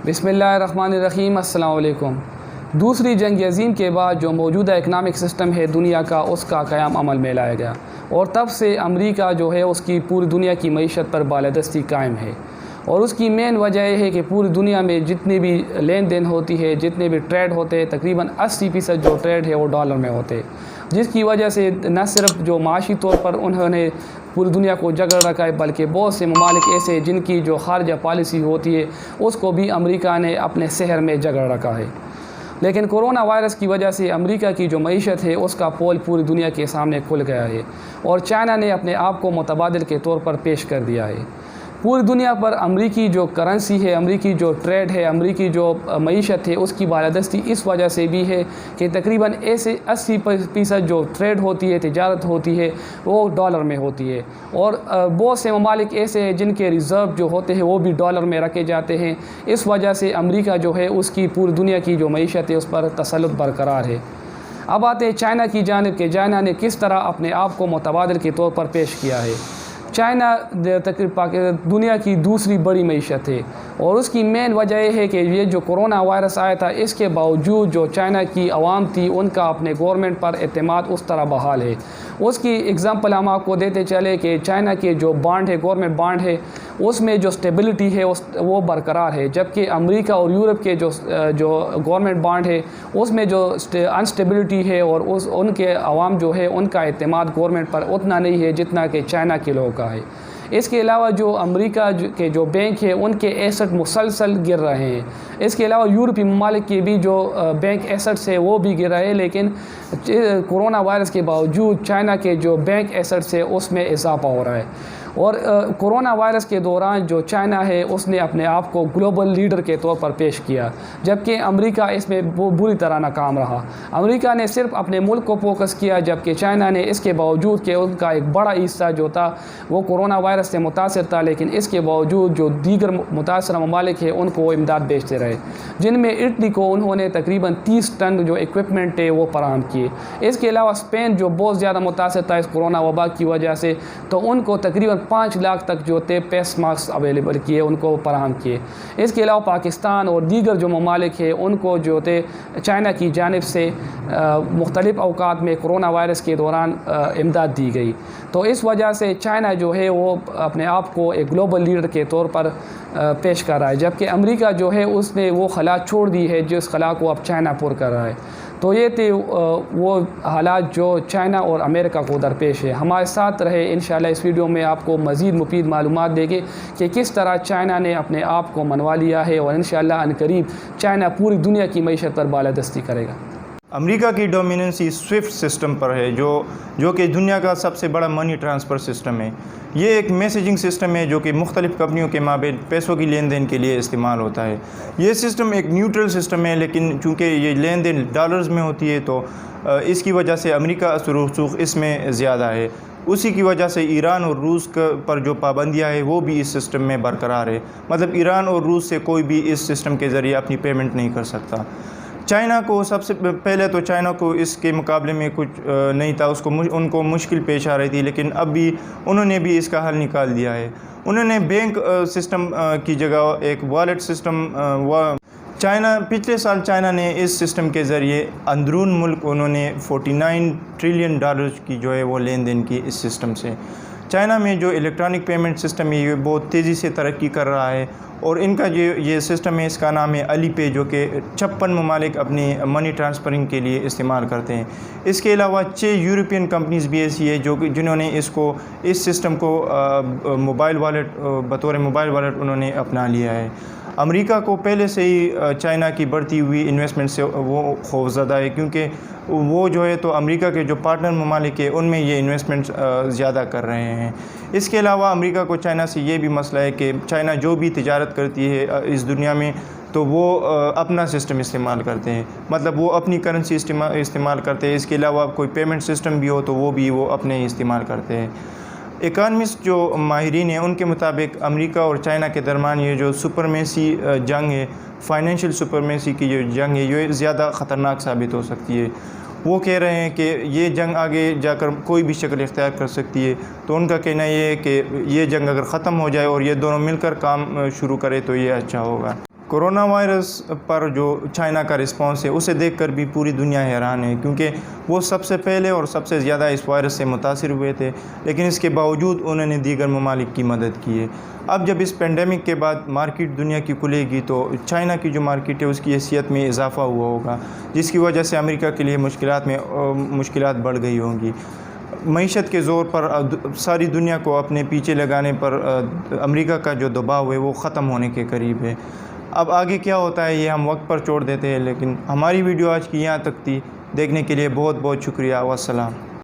بسم اللہ الرحمن الرحیم۔ السلام علیکم۔ دوسری جنگ عظیم کے بعد جو موجودہ اکنامک سسٹم ہے دنیا کا، اس کا قیام عمل میں لایا گیا، اور تب سے امریکہ جو ہے اس کی پوری دنیا کی معیشت پر بالادستی قائم ہے۔ اور اس کی مین وجہ یہ ہے کہ پوری دنیا میں جتنی بھی لین دین ہوتی ہے، جتنے بھی ٹریڈ ہوتے ہیں، تقریباً 80% جو ٹریڈ ہے وہ ڈالر میں ہوتے ہیں، جس کی وجہ سے نہ صرف جو معاشی طور پر انہوں نے پوری دنیا کو جگڑ رکھا ہے، بلکہ بہت سے ممالک ایسے جن کی جو خارجہ پالیسی ہوتی ہے اس کو بھی امریکہ نے اپنے شہر میں جگڑ رکھا ہے۔ لیکن کورونا وائرس کی وجہ سے امریکہ کی جو معیشت ہے اس کا پول پوری دنیا کے سامنے کھل گیا ہے، اور چائنا نے اپنے آپ کو متبادل کے طور پر پیش کر دیا ہے۔ پوری دنیا پر امریکی جو کرنسی ہے، امریکی جو ٹریڈ ہے، امریکی جو معیشت ہے، اس کی بالادستی اس وجہ سے بھی ہے کہ تقریباً ایسے 80% جو ٹریڈ ہوتی ہے، تجارت ہوتی ہے، وہ ڈالر میں ہوتی ہے، اور بہت سے ممالک ایسے ہیں جن کے ریزرو جو ہوتے ہیں وہ بھی ڈالر میں رکھے جاتے ہیں۔ اس وجہ سے امریکہ جو ہے اس کی پوری دنیا کی جو معیشت ہے اس پر تسلط برقرار ہے۔ اب آتے ہیں چائنا کی جانب کہ چائنا نے کس طرح اپنے آپ کو متبادل کے طور پر پیش کیا ہے۔ چائنا دنیا کی دوسری بڑی معیشت ہے، اور اس کی مین وجہ یہ ہے کہ یہ جو کورونا وائرس آیا تھا، اس کے باوجود جو چائنا کی عوام تھی ان کا اپنے گورنمنٹ پر اعتماد اس طرح بحال ہے۔ اس کی اگزامپل ہم آپ کو دیتے چلے کہ چائنا کے جو بانڈ ہے، گورنمنٹ بانڈ ہے، اس میں جو سٹیبلٹی ہے وہ برقرار ہے، جبکہ امریکہ اور یورپ کے جو گورنمنٹ بانڈ ہے اس میں جو انسٹیبلٹی ہے، اور ان کے عوام جو ہے ان کا اعتماد گورنمنٹ پر اتنا نہیں ہے جتنا کہ چائنا کے لوگوں کا ہے۔ اس کے علاوہ جو امریکہ کے جو بینک ہیں ان کے ایسٹ مسلسل گر رہے ہیں۔ اس کے علاوہ یورپی ممالک کے بھی جو بینک ایسٹس ہے وہ بھی گر رہے ہیں، لیکن کورونا وائرس کے باوجود چائنا کے جو بینک ایسٹس ہے اس میں اضافہ ہو رہا ہے۔ اور کورونا وائرس کے دوران جو چائنا ہے اس نے اپنے آپ کو گلوبل لیڈر کے طور پر پیش کیا، جبکہ امریکہ اس میں بری طرح ناکام رہا۔ امریکہ نے صرف اپنے ملک کو فوکس کیا، جبکہ چائنا نے اس کے باوجود کہ ان کا ایک بڑا حصہ جو تھا وہ کورونا وائرس سے متاثر تھا، لیکن اس کے باوجود جو دیگر متاثرہ ممالک ہیں ان کو وہ امداد بھیجتے رہے، جن میں اٹلی کو انہوں نے تقریباً 30 ٹن جو ایکوپمنٹ ہے وہ فراہم کیے۔ اس کے علاوہ اسپین جو بہت زیادہ متاثر تھا اس کورونا وبا کی وجہ سے، تو ان کو تقریباً 5 لاکھ تک جو تھے فیس ماسک اویلیبل کیے، ان کو فراہم کیے۔ اس کے علاوہ پاکستان اور دیگر جو ممالک ہیں ان کو جو تھے چائنا کی جانب سے مختلف اوقات میں کورونا وائرس کے دوران امداد دی گئی۔ تو اس وجہ سے چائنا جو ہے وہ اپنے آپ کو ایک گلوبل لیڈر کے طور پر پیش کر رہا ہے، جبکہ امریکہ جو ہے اس نے وہ خلا چھوڑ دی ہے جس خلا کو اب چائنا پور کر رہا ہے۔ تو یہ تھے وہ حالات جو چائنا اور امریکہ کو درپیش ہے۔ ہمارے ساتھ رہے، انشاءاللہ اس ویڈیو میں آپ کو مزید مفید معلومات دیں گے کہ کس طرح چائنا نے اپنے آپ کو منوا لیا ہے، اور انشاءاللہ عنقریب چائنا پوری دنیا کی معیشت پر بالادستی کرے گا۔ امریکہ کی ڈومیننسی سوئفٹ سسٹم پر ہے، جو کہ دنیا کا سب سے بڑا منی ٹرانسفر سسٹم ہے۔ یہ ایک میسیجنگ سسٹم ہے جو کہ مختلف کمپنیوں کے مابین پیسوں کی لین دین کے لیے استعمال ہوتا ہے۔ یہ سسٹم ایک نیوٹرل سسٹم ہے، لیکن چونکہ یہ لین دین ڈالرز میں ہوتی ہے تو اس کی وجہ سے امریکہ اثر و رسوخ اس میں زیادہ ہے۔ اسی کی وجہ سے ایران اور روس پر جو پابندیاں ہیں وہ بھی اس سسٹم میں برقرار ہے، مطلب ایران اور روس سے کوئی بھی اس سسٹم کے ذریعے اپنی پیمنٹ نہیں کر سکتا۔ چائنا کو سب سے پہلے تو چائنا کو اس کے مقابلے میں کچھ نہیں تھا، ان کو مشکل پیش آ رہی تھی، لیکن اب بھی انہوں نے بھی اس کا حل نکال دیا ہے۔ انہوں نے بینک سسٹم کی جگہ ایک والیٹ سسٹم پچھلے سال چائنا نے اس سسٹم کے ذریعے اندرون ملک انہوں نے $49 ٹریلین کی جو ہے وہ لین دین کی اس سسٹم سے۔ چائنا میں جو الیکٹرانک پیمنٹ سسٹم ہے یہ بہت تیزی سے ترقی کر رہا ہے، اور ان کا جو یہ سسٹم ہے اس کا نام ہے علی پے، جو کہ 56 ممالک اپنی منی ٹرانسفرنگ کے لیے استعمال کرتے ہیں۔ اس کے علاوہ 6 یورپین کمپنیز بھی ایسی ہے جنہوں نے اس سسٹم کو بطور موبائل والیٹ انہوں نے اپنا لیا ہے۔ امریکہ کو پہلے سے ہی چائنا کی بڑھتی ہوئی انویسٹمنٹ سے وہ خوفزدہ ہے، کیونکہ وہ جو ہے تو امریکہ کے جو پارٹنر ممالک ہیں ان میں یہ انویسٹمنٹ زیادہ کر رہے ہیں۔ اس کے علاوہ امریکہ کو چائنا سے یہ بھی مسئلہ ہے کہ چائنا جو بھی تجارت کرتی ہے اس دنیا میں تو وہ اپنا سسٹم استعمال کرتے ہیں، مطلب وہ اپنی کرنسی استعمال کرتے ہیں۔ اس کے علاوہ کوئی پیمنٹ سسٹم بھی ہو تو وہ اپنے ہی استعمال کرتے ہیں۔ اکانومسٹ جو ماہرین ہیں ان کے مطابق امریکہ اور چائنا کے درمیان یہ جو سپرمیسی جنگ ہے، فائنینشیل سپرمیسی کی جو جنگ ہے، یہ زیادہ خطرناک ثابت ہو سکتی ہے۔ وہ کہہ رہے ہیں کہ یہ جنگ آگے جا کر کوئی بھی شکل اختیار کر سکتی ہے، تو ان کا کہنا یہ ہے کہ یہ جنگ اگر ختم ہو جائے اور یہ دونوں مل کر کام شروع کرے تو یہ اچھا ہوگا۔ کورونا وائرس پر جو چائنا کا رسپانس ہے اسے دیکھ کر بھی پوری دنیا حیران ہے، کیونکہ وہ سب سے پہلے اور سب سے زیادہ اس وائرس سے متاثر ہوئے تھے، لیکن اس کے باوجود انہوں نے دیگر ممالک کی مدد کی ہے۔ اب جب اس پینڈیمک کے بعد مارکیٹ دنیا کی کھلے گی تو چائنا کی جو مارکیٹ ہے اس کی حیثیت میں اضافہ ہوا ہوگا، جس کی وجہ سے امریکہ کے لیے مشکلات بڑھ گئی ہوں گی۔ معیشت کے زور پر ساری دنیا کو اپنے پیچھے لگانے پر امریکہ کا جو دباؤ ہے وہ ختم ہونے کے قریب ہے۔ اب آگے کیا ہوتا ہے یہ ہم وقت پر چھوڑ دیتے ہیں، لیکن ہماری ویڈیو آج کی یہاں تک تھی۔ دیکھنے کے لیے بہت بہت شکریہ، والسلام۔